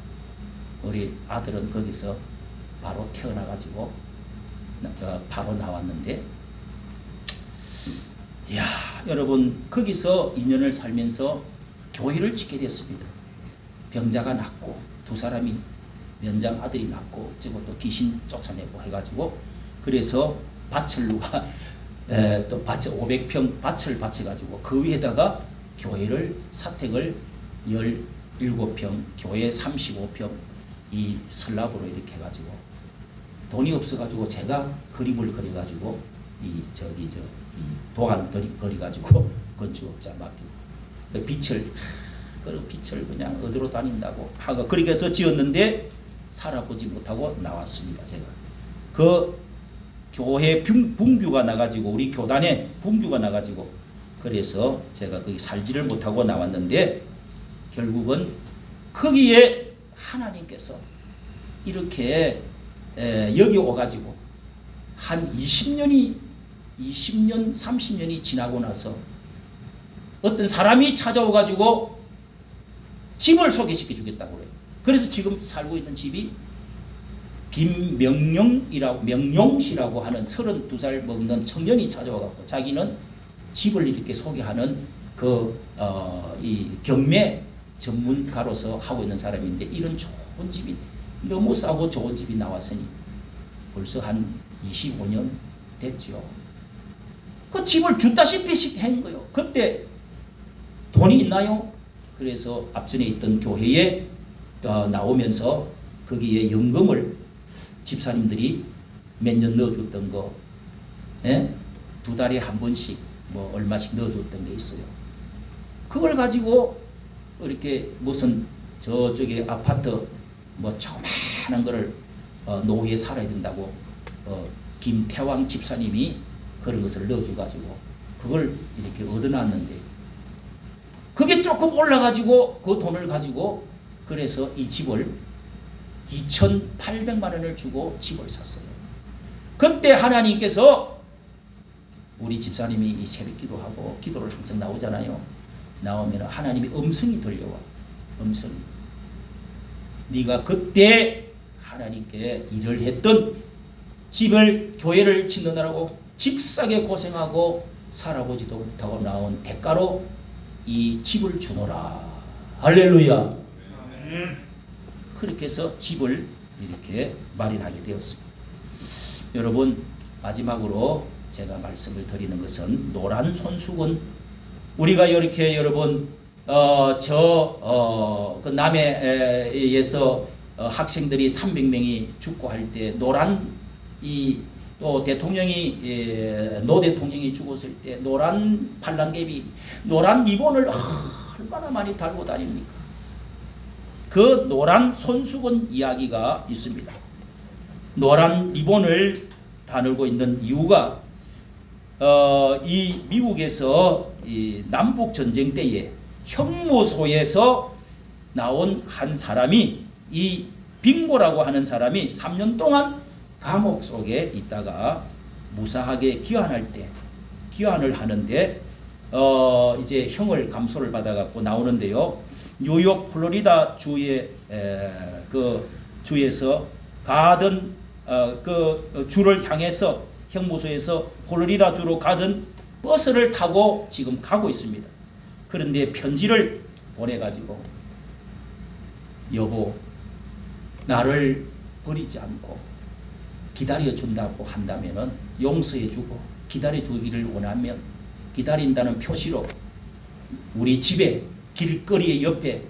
우리 아들은 거기서 바로 태어나가지고 바로 나왔는데 이야 여러분 거기서 2년을 살면서 교회를 짓게 됐습니다. 병자가 낳고 2사람이 면장 아들이 낳고 어쩌고 또 귀신 쫓아내고 해가지고 그래서 밭을 누가 또 밭을 500평 밭을 바쳐가지고 그 위에다가 교회를 사택을 17평 교회 35평 이 슬랍으로 이렇게 해가지고 돈이 없어가지고 제가 그림을 그려가지고 이 도안 그려가지고 건축업자 맡기고 빛을 그냥 어디로 다닌다고 하고 그렇게 해서 지었는데 살아보지 못하고 나왔습니다. 제가 그 교회 분규가 나가지고 우리 교단에 분규가 나가지고 그래서 제가 거기 살지를 못하고 나왔는데 결국은 거기에 하나님께서 이렇게 여기 오가지고 한 20년 30년이 지나고 나서 어떤 사람이 찾아오가지고 집을 소개시켜 주겠다고 그래요. 그래서 지금 살고 있는 집이 명용씨라고 하는 32살 먹는 청년이 찾아와갖고 자기는 집을 이렇게 소개하는 이 경매 전문가로서 하고 있는 사람인데 이런 좋은 집이 너무 싸고 좋은 집이 나왔으니 벌써 한 25년 됐죠. 그 집을 주다시피 한 거예요. 그때 돈이 있나요? 그래서 앞전에 있던 교회에 나오면서 거기에 연금을 집사님들이 몇 년 넣어줬던 거, 2달에 한 번씩 뭐 얼마씩 넣어줬던 게 있어요. 그걸 가지고 이렇게 무슨 저쪽에 아파트 뭐 조그마한 거를 노후에 살아야 된다고 김태왕 집사님이 그런 것을 넣어줘가지고 그걸 이렇게 얻어놨는데 그게 조금 올라가지고 그 돈을 가지고 그래서 이 집을 2,800만 원을 주고 집을 샀어요. 그때 하나님께서 우리 집사님이 이 새벽 기도하고 기도를 항상 나오잖아요. 나오면 하나님이 음성이 들려와. 음성이. 네가 그때 하나님께 일을 했던 집을 교회를 짓느라고 직사게 고생하고 살아보지도 못하고 나온 대가로 이 집을 주노라. 할렐루야. 그렇게 해서 집을 이렇게 마련하게 되었습니다. 여러분 마지막으로 제가 말씀을 드리는 것은 노란 손수건 우리가 이렇게 여러분 그 남해에서 학생들이 300명이 죽고 할 때 노란 또 대통령이 노 대통령이 죽었을 때 노란 팔랑개비 노란 리본을 얼마나 많이 달고 다닙니까? 그 노란 손수건 이야기가 있습니다. 노란 리본을 다늘고 있는 이유가 이 미국에서 이 남북 전쟁 때에 형무소에서 나온 한 사람이 이 빙고라고 하는 사람이 3년 동안 감옥 속에 있다가 무사하게 귀환을 하는데 이제 형을 감소를 받아갖고 나오는데요. 뉴욕 플로리다 주의 그 주에서 가던 그 주를 향해서 형무소에서 플로리다 주로 가던 버스를 타고 지금 가고 있습니다. 그런데 편지를 보내가지고 여보 나를 버리지 않고 기다려준다고 한다면은 용서해주고 기다려주기를 원하면 기다린다는 표시로 우리 집에 길거리의 옆에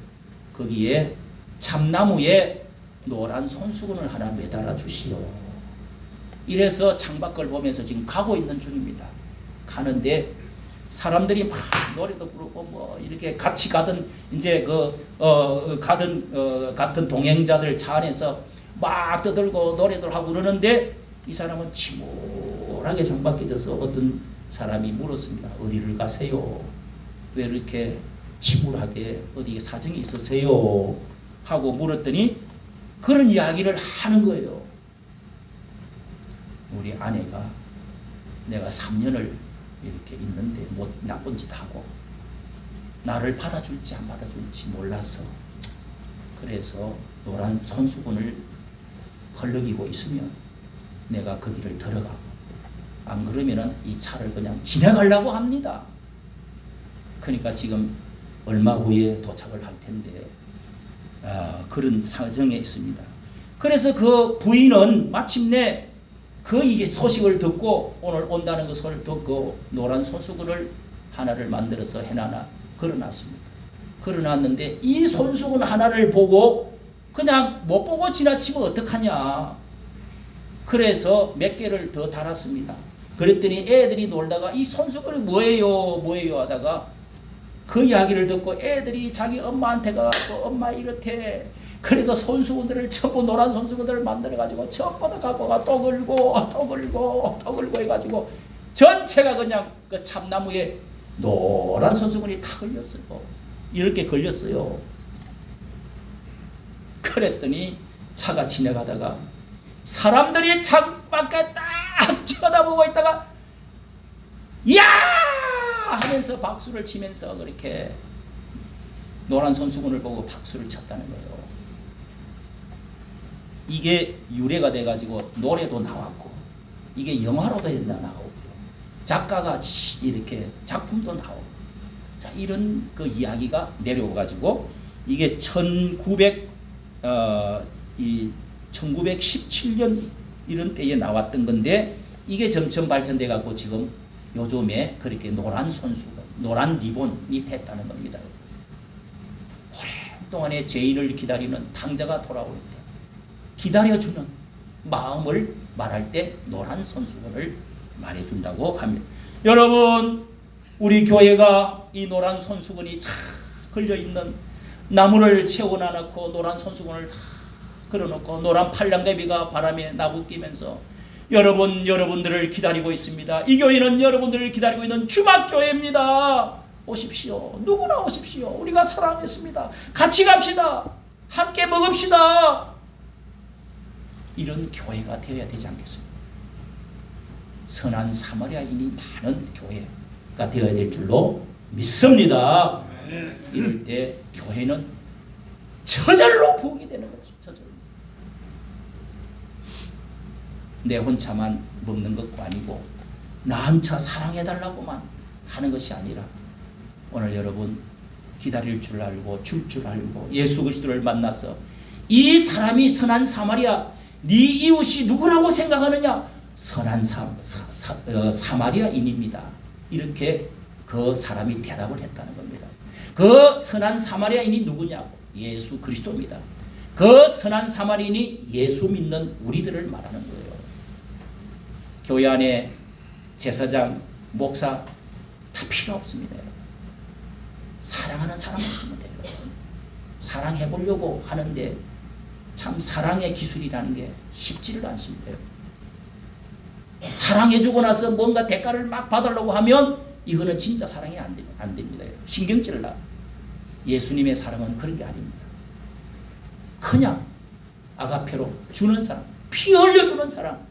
거기에 참나무에 노란 손수건을 하나 매달아 주시오. 이래서 창밖을 보면서 지금 가고 있는 중입니다. 가는데 사람들이 막 노래도 부르고 뭐 이렇게 같이 가던 이제 같은 동행자들 차 안에서 막 떠들고 노래들 하고 그러는데 이 사람은 침울하게 창밖에 져서 어떤 사람이 물었습니다. 어디를 가세요? 왜 이렇게 침울하게 어디 사정이 있으세요? 하고 물었더니 그런 이야기를 하는 거예요. 우리 아내가 내가 3년을 이렇게 있는데 못 나쁜 짓 하고 나를 받아줄지 안 받아줄지 몰라서 그래서 노란 손수건을 헐렁이고 있으면 내가 그 길을 들어가고 안 그러면은 이 차를 그냥 지나가려고 합니다. 그러니까 지금 얼마 후에 도착을 할 텐데 그런 사정에 있습니다. 그래서 그 부인은 마침내 이게 소식을 듣고 오늘 온다는 것을 듣고 노란 손수건을 하나를 만들어서 해놔 걸어놨습니다. 걸어놨는데 이 손수건 하나를 보고 그냥 못 보고 지나치면 어떡하냐. 그래서 몇 개를 더 달았습니다. 그랬더니 애들이 놀다가 이 손수건이 뭐예요 하다가 그 이야기를 듣고 애들이 자기 엄마한테 가서 엄마 이렇대. 그래서 손수건들을 전부 노란 손수건들을 만들어가지고 전부 다 갖고 가 또 걸고 해가지고 전체가 그냥 그 참나무에 노란 손수건이 다 걸렸어요. 이렇게 걸렸어요. 그랬더니 차가 지나가다가 사람들이 창밖에 딱 쳐다보고 있다가 야 하면서 박수를 치면서 그렇게 노란 손수건을 보고 박수를 쳤다는 거예요. 이게 유래가 돼가지고 노래도 나왔고 이게 영화로도 나오고 작가가 이렇게 작품도 나오고 자 이런 그 이야기가 내려와가지고 이게 1917년 이런 때에 나왔던 건데 이게 점점 발전돼 갖고 지금 요즘에 그렇게 노란 손수건, 노란 리본이 됐다는 겁니다. 오랫동안의 죄인을 기다리는 탕자가 돌아올 때 기다려주는 마음을 말할 때 노란 손수건을 말해준다고 합니다. 여러분 우리 교회가 이 노란 손수건이 쫙 걸려있는 나무를 세워놔놓고 노란 손수건을 다 걸어놓고 노란 팔랑개비가 바람에 나부끼면서 여러분들을 기다리고 있습니다. 이 교회는 여러분들을 기다리고 있는 주막교회입니다. 오십시오. 누구나 오십시오. 우리가 사랑했습니다. 같이 갑시다. 함께 먹읍시다. 이런 교회가 되어야 되지 않겠습니까? 선한 사마리아인이 많은 교회가 되어야 될 줄로 믿습니다. 이럴 때 교회는 저절로 부흥이 되는 거죠. 저절로. 내 혼자만 먹는 것도 아니고 나 혼자 사랑해달라고만 하는 것이 아니라 오늘 여러분 기다릴 줄 알고 줄 줄 알고 예수 그리스도를 만나서 이 사람이 선한 사마리아 네 이웃이 누구라고 생각하느냐? 선한 사마리아인입니다. 이렇게 그 사람이 대답을 했다는 겁니다. 그 선한 사마리아인이 누구냐고? 예수 그리스도입니다. 그 선한 사마리인이 예수 믿는 우리들을 말하는 거예요. 교회 안에 제사장, 목사 다 필요 없습니다. 사랑하는 사람만 있으면 돼요. 사랑해 보려고 하는데 참 사랑의 기술이라는 게 쉽지를 않습니다. 사랑해주고 나서 뭔가 대가를 막 받으려고 하면 이거는 진짜 사랑이 안 됩니다. 신경질 나. 예수님의 사랑은 그런 게 아닙니다. 그냥 아가페로 주는 사랑, 피 흘려주는 사랑,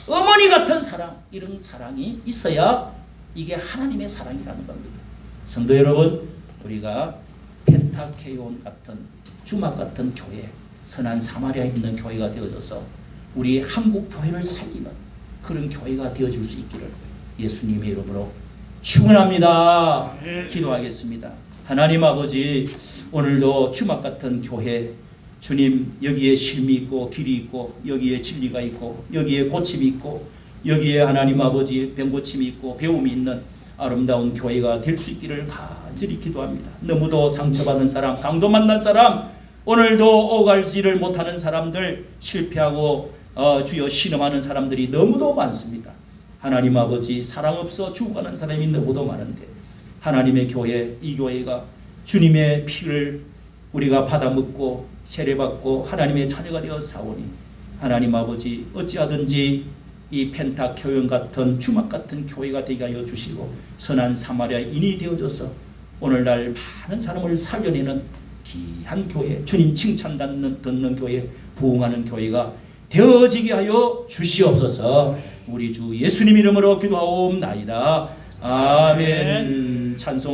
어머니 같은 사랑, 이런 사랑이 있어야 이게 하나님의 사랑이라는 겁니다. 성도 여러분, 우리가 펜타케온 같은 주막 같은 교회, 선한 사마리아 있는 교회가 되어져서 우리 한국 교회를 살리는 그런 교회가 되어질 수 있기를 예수님의 이름으로 축원합니다. 기도하겠습니다. 하나님 아버지, 오늘도 주막 같은 교회, 주님 여기에 쉼이 있고 길이 있고 여기에 진리가 있고 여기에 고침이 있고 여기에 하나님 아버지 병고침이 있고 배움이 있는 아름다운 교회가 될 수 있기를 간절히 기도합니다. 너무도 상처받은 사람, 강도 만난 사람, 오늘도 오갈지를 못하는 사람들, 실패하고 주여 신음하는 사람들이 너무도 많습니다. 하나님 아버지, 사랑 없어 죽어가는 사람이 너무도 많은데 하나님의 교회, 이 교회가 주님의 피를 우리가 받아먹고 세례받고 하나님의 자녀가 되어 사오니 하나님 아버지, 어찌하든지 이 펜타교회 같은 주막 같은 교회가 되게 하여 주시고 선한 사마리아인이 되어져서 오늘날 많은 사람을 살려내는 귀한 교회, 주님 칭찬 듣는 교회, 부흥하는 교회가 되어지게 하여 주시옵소서. 우리 주 예수님 이름으로 기도하옵나이다. 아멘. 찬송.